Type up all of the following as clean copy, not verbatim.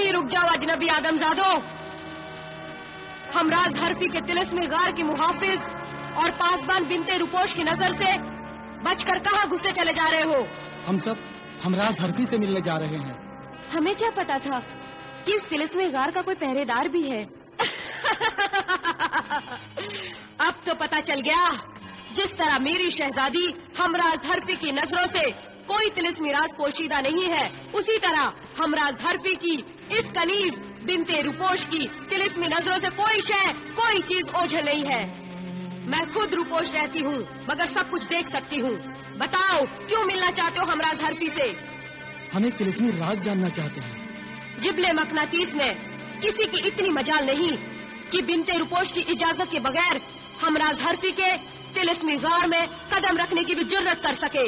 अभी रुक जाओ अजनबी आदमजादो। हमराज हरफी के तिलिस्मी गार की मुहाफिज और पासबान बिनते रुपोश की नजर से बचकर कहाँ घुसे चले जा रहे हो? हम सब हमराज हरफी से मिलने जा रहे हैं। हमें क्या पता था कि इस तिलिस्मी गार का कोई पहरेदार भी है। अब तो पता चल गया। जिस तरह मेरी शहजादी हमराज हरफी की नजरों से कोई तिलिस्मी राज पोशीदा नहीं है, उसी तरह हमराज हरफी की इस कनीज बिनते रुपोश की तिलिस्मी नजरों से कोई शय, कोई चीज ओझल नहीं है। मैं खुद रुपोश रहती हूँ मगर सब कुछ देख सकती हूँ। बताओ क्यों मिलना चाहते हो हमराज हरफी से? हम एक तिलिस्मी राज जानना चाहते हैं। जिबले मकनातीस में किसी की इतनी मजाल नहीं कि बिनते रुपोश की इजाजत के बगैर हमराज हरफी के तिलिस्मी गार में कदम रखने की भी जुर्रत कर सके।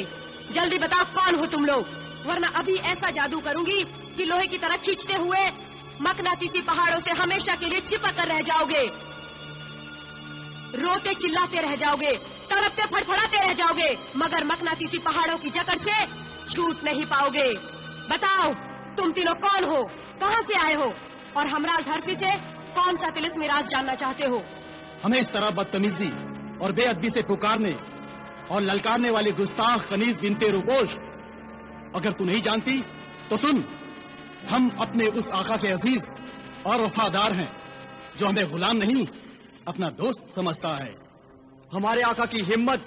जल्दी बताओ कौन हो तुम लोग, वरना अभी ऐसा जादू करूंगी कि लोहे की तरह खींचते हुए मकनातीसी पहाड़ों से हमेशा के लिए चिपक कर रह जाओगे। रोते चिल्लाते रह जाओगे, तड़पते फड़फड़ाते रह जाओगे, मगर मकनातीसी पहाड़ों की जकड़ से छूट नहीं पाओगे। बताओ तुम तीनों कौन हो, कहाँ से आए हो और हमराज हरफी से कौन सा तिलिस्मी राज जानना चाहते हो? हमें इस तरह बदतमीजी और बेअदबी से पुकारने और ललकारने वाली गुस्ताख कनीज बिनते रुपोश, अगर तू नहीं जानती तो सुन। हम अपने उस आका के अजीज और वफादार हैं जो हमें गुलाम नहीं अपना दोस्त समझता है। हमारे आका की हिम्मत,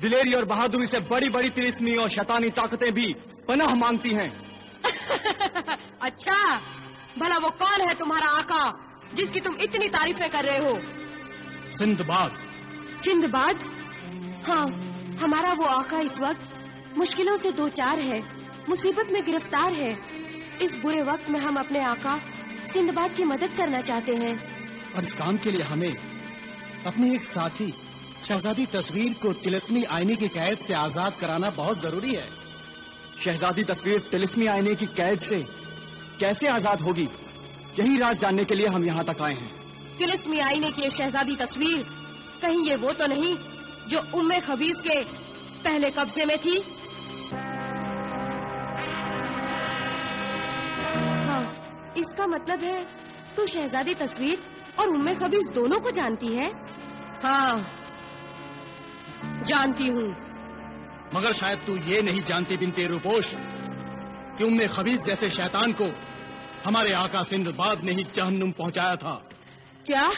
दिलेरी और बहादुरी से बड़ी बड़ी तिलिस्मी और शैतानी ताकतें भी पनाह मांगती हैं। अच्छा, भला वो कौन है तुम्हारा आका जिसकी तुम इतनी तारीफें कर रहे हो? सिंदबाद। सिंदबाद? हाँ, हमारा वो आका इस वक्त मुश्किलों से दो चार है, मुसीबत में गिरफ्तार है। इस बुरे वक्त में हम अपने आका सिंदबाद की मदद करना चाहते हैं। और इस काम के लिए हमें अपने एक साथी शहजादी तस्वीर को तिलिस्मी आईने की कैद से आजाद कराना बहुत जरूरी है। शहजादी तस्वीर तिलिस्मी आईने की कैद से कैसे आजाद होगी, यही राज जानने के लिए हम यहाँ तक आए हैं। तिलिस्मी आईने की शहजादी तस्वीर कहीं ये वो तो नहीं जो उम्मे खबीज के पहले कब्जे में थी? हाँ, इसका मतलब है तू शहजादी तस्वीर और उम्मे खबीज दोनों को जानती है? हाँ, जानती हूँ। मगर शायद तू ये नहीं जानती बिनते रुपोश कि उम्मे खबीज जैसे शैतान को हमारे आका सिंदबाद ने ही जहन्नुम पहुंचाया था। क्या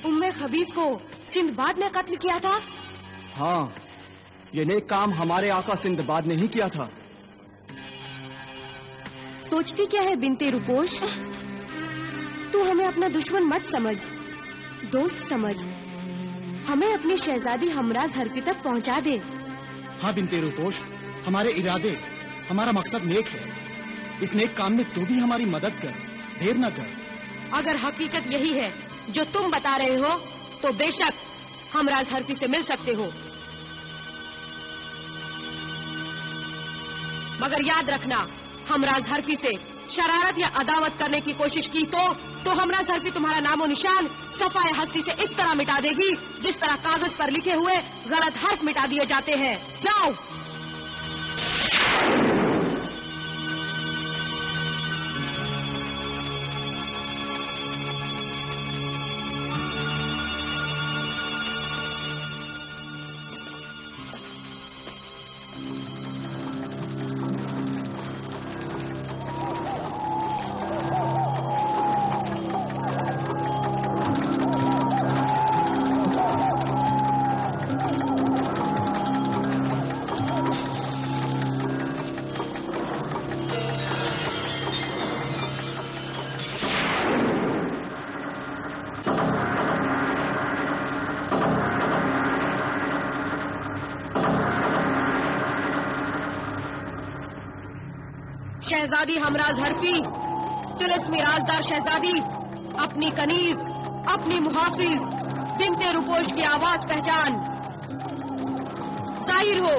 उम्मे खबीज को सिंदबाद ने कत्ल किया था? हाँ, ये नेक काम हमारे आका सिंदबाद ने ही किया था। सोचती क्या है बिनते रुपोश? तू हमें अपना दुश्मन मत समझ, दोस्त समझ। हमें अपनी शहजादी हमराज हरफी तक पहुंचा दे। हाँ बिनते रुपोश, हमारे इरादे, हमारा मकसद नेक है। इस नेक काम में तू भी हमारी मदद कर, देर न कर। अगर हकीकत यही है जो तुम बता रहे हो तो बेशक हमराज हरफी से मिल सकते हो, मगर याद रखना हमराज हरफी से शरारत या अदावत करने की कोशिश की तो हमराज हरफी तुम्हारा नामो निशान सफाए हस्ती से इस तरह मिटा देगी जिस तरह कागज पर लिखे हुए गलत हर्फ मिटा दिए जाते हैं। जाओ। शहजादी हमराज हरफी, तिलिस्मी राजदार शहजादी, अपनी कनीज, अपनी मुहाफिज बिनते रुपोश की आवाज पहचान। जाहिर हो,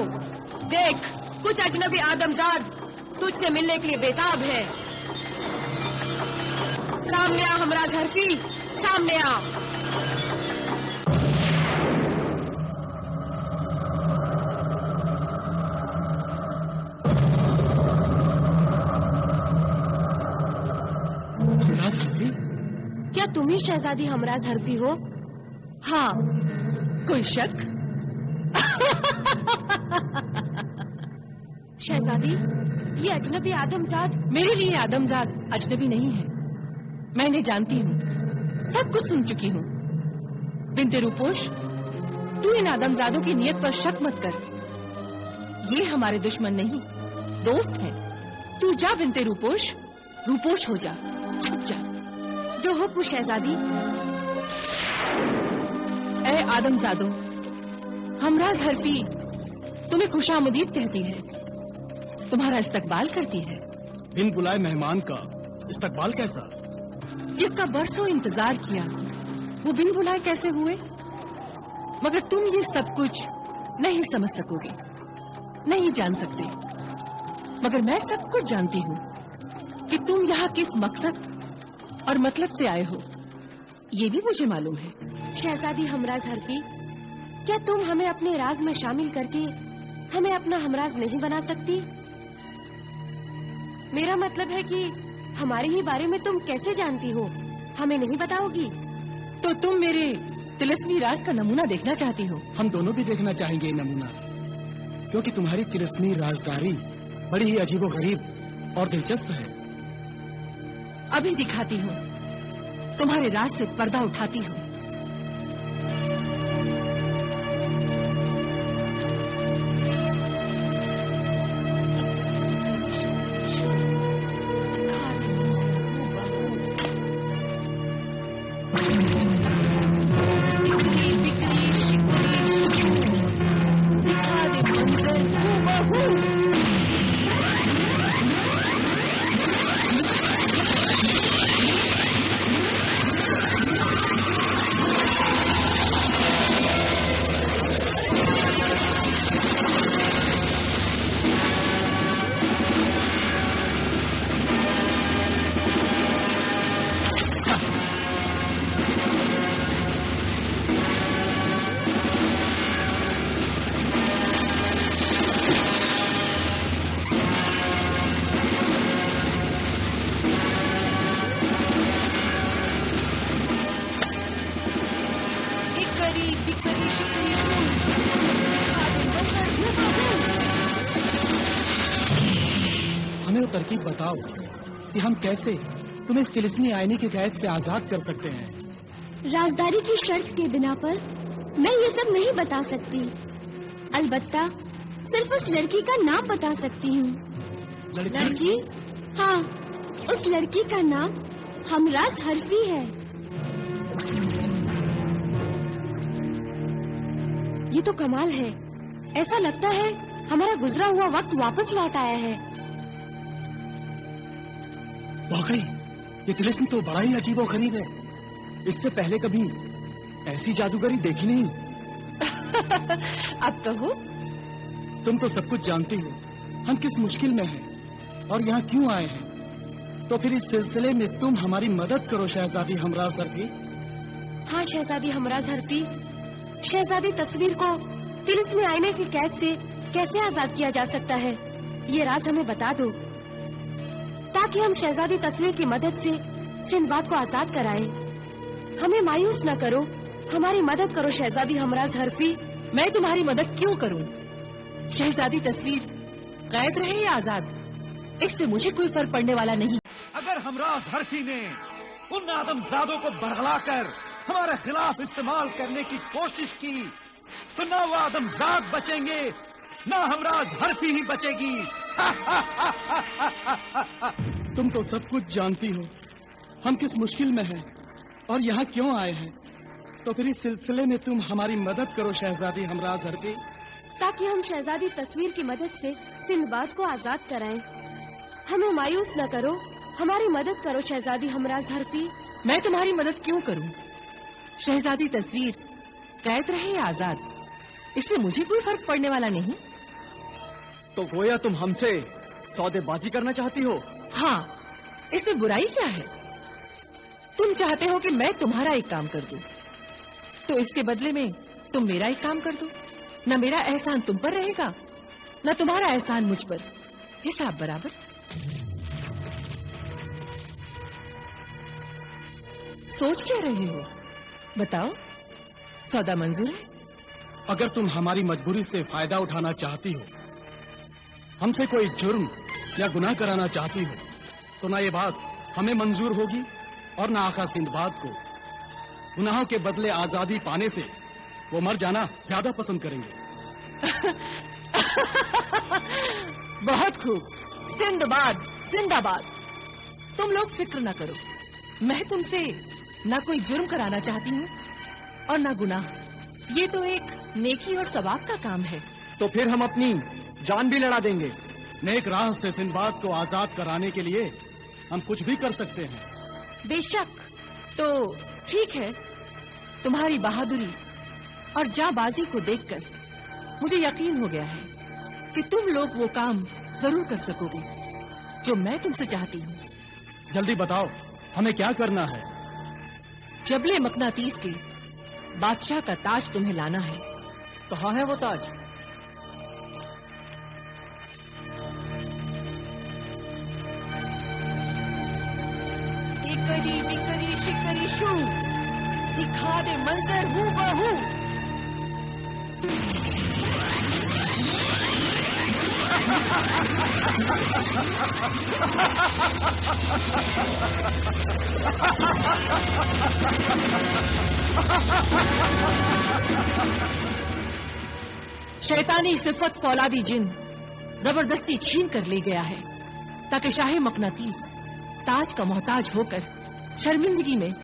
देख कुछ अजनबी आदमजाद तुझसे मिलने के लिए बेताब है। सामने आ हमराज हरफी, सामने आ। हमराज हरफी? क्या तुम ही शहजादी हमराज हरफी हो? हाँ, कोई शक? शहजादी, ये अजनबी आदमजाद मेरे लिए आदमजाद अजनबी नहीं है। मैं इन्हें जानती हूँ, सब कुछ सुन चुकी हूँ। बिन्ते रूपोश, तू इन आदमजादों की नीयत पर शक मत कर। ये हमारे दुश्मन नहीं, दोस्त हैं। तू जा बिन्ते रूपोश, रूपोश हो जा, छुप जा। जो हुक्म शहजादी। ए आदमजादों, हमराज हरफी तुम्हें खुशामदीद कहती है, तुम्हारा इस्तकबाल करती है। बिन बुलाए मेहमान का इस्तकबाल कैसा? जिसका बरसों इंतजार किया वो बिन बुलाए कैसे हुए? मगर तुम ये सब कुछ नहीं समझ सकोगे, नहीं जान सकते। मगर मैं सब कुछ जानती हूँ कि तुम यहाँ किस मकसद और मतलब से आए हो, ये भी मुझे मालूम है। शहजादी हमराज हरफी, क्या तुम हमें अपने राज में शामिल करके हमें अपना हमराज नहीं बना सकती? मेरा मतलब है कि हमारे ही बारे में तुम कैसे जानती हो, हमें नहीं बताओगी? तो तुम मेरे तिलिस्मी राज का नमूना देखना चाहती हो? हम दोनों भी देखना चाहेंगे ये नमूना, क्योंकि तुम्हारी तिलिस्मी राजदारी बड़ी ही अजीबोगरीब और दिलचस्प है। अभी दिखाती हूँ, तुम्हारे राज से पर्दा उठाती हूँ। हमें तरकीब बताओ कि हम कैसे तुम्हें तिलिस्मी आईने की कैद से आजाद कर सकते हैं। राजदारी की शर्त के बिना पर मैं ये सब नहीं बता सकती। अलबत्ता सिर्फ उस लड़की का नाम बता सकती हूँ। लड़की? हाँ, उस लड़की का नाम हमराज हरफी है। ये तो कमाल है। ऐसा लगता है हमारा गुजरा हुआ वक्त वापस लौट आया है। वाकई ये तिलिस्म तो बड़ा ही अजीबोगरीब है। इससे पहले कभी ऐसी जादूगरी देखी नहीं। अब कहो। तुम तो सब कुछ जानती हो, हम किस मुश्किल में हैं और यहाँ क्यों आए हैं। तो फिर इस सिलसिले में तुम हमारी मदद करो शहजादी हमराज हरफी। हाँ शहजादी हमराज हरफी, शहजादी तस्वीर को तिलिस्मी आईने की कैद से कैसे आजाद किया जा सकता है, ये राज हमें बता दो, ताकि हम शहजादी तस्वीर की मदद से सिंदबाद को आजाद कराएं। हमें मायूस न करो, हमारी मदद करो शहजादी हमराज हरफी। मैं तुम्हारी मदद क्यों करूं? शहजादी तस्वीर कैद रहे या आजाद, इससे मुझे कोई फर्क पड़ने वाला नहीं। अगर हमराज हरफी ने उन आदमजादों को बरगला कर हमारे खिलाफ इस्तेमाल करने की कोशिश की, तो ना वो आदमजाद बचेंगे, ना हमराज हरफी ही बचेगी। तुम तो सब कुछ जानती हो, हम किस मुश्किल में हैं और यहाँ क्यों आए हैं। तो फिर इस सिलसिले में तुम हमारी मदद करो शहजादी हमराज हरफी, ताकि हम शहजादी तस्वीर की मदद से सिंदबाद को आजाद कराएं। हमें मायूस न करो, हमारी मदद करो शहजादी हमराज हरफी। मैं तुम्हारी मदद क्यों करूं? शहजादी तस्वीर कैद रहे या आजाद, इससे मुझे कोई फर्क पड़ने वाला नहीं। तो गोया तुम हमसे सौदेबाजी करना चाहती हो? हाँ, इसमें बुराई क्या है? तुम चाहते हो कि मैं तुम्हारा एक काम कर दूं, तो इसके बदले में तुम मेरा एक काम कर दो। न मेरा एहसान तुम पर रहेगा, न तुम्हारा एहसान मुझ पर, हिसाब बराबर। सोच क्या रहे हो? बताओ, सौदा मंजूर है? अगर तुम हमारी मजबूरी से फायदा उठाना चाहती हो, हमसे कोई जुर्म या गुनाह कराना चाहती हो, तो ना ये बात हमें मंजूर होगी और ना आका सिंदबाद को। गुनाहों के बदले आजादी पाने से वो मर जाना ज्यादा पसंद करेंगे। बहुत खूब, सिंदबाद जिंदाबाद। तुम लोग फिक्र ना करो, मैं तुमसे ना कोई जुर्म कराना चाहती हूँ और ना गुनाह। ये तो एक नेकी और सवाब का काम है। तो फिर हम अपनी जान भी लड़ा देंगे। नेक राह से सिंदबाद को आजाद कराने के लिए हम कुछ भी कर सकते हैं। बेशक, तो ठीक है। तुम्हारी बहादुरी और जाबाजी को देखकर मुझे यकीन हो गया है कि तुम लोग वो काम जरूर कर सकोगे जो मैं तुमसे चाहती हूँ। जल्दी बताओ, हमें क्या करना है? जबले मकनातीस के बादशाह का ताज तुम्हें लाना है। कहाँ है वो ताज? टिकरी टिकरी शिकरी शू, दिखा दे मंजर हूँ बहू। शैतानी सिफत फौलादी जिन जबरदस्ती छीन कर ले गया है ताकि शाह मकनातीस ताज का मोहताज होकर शर्मिंदगी में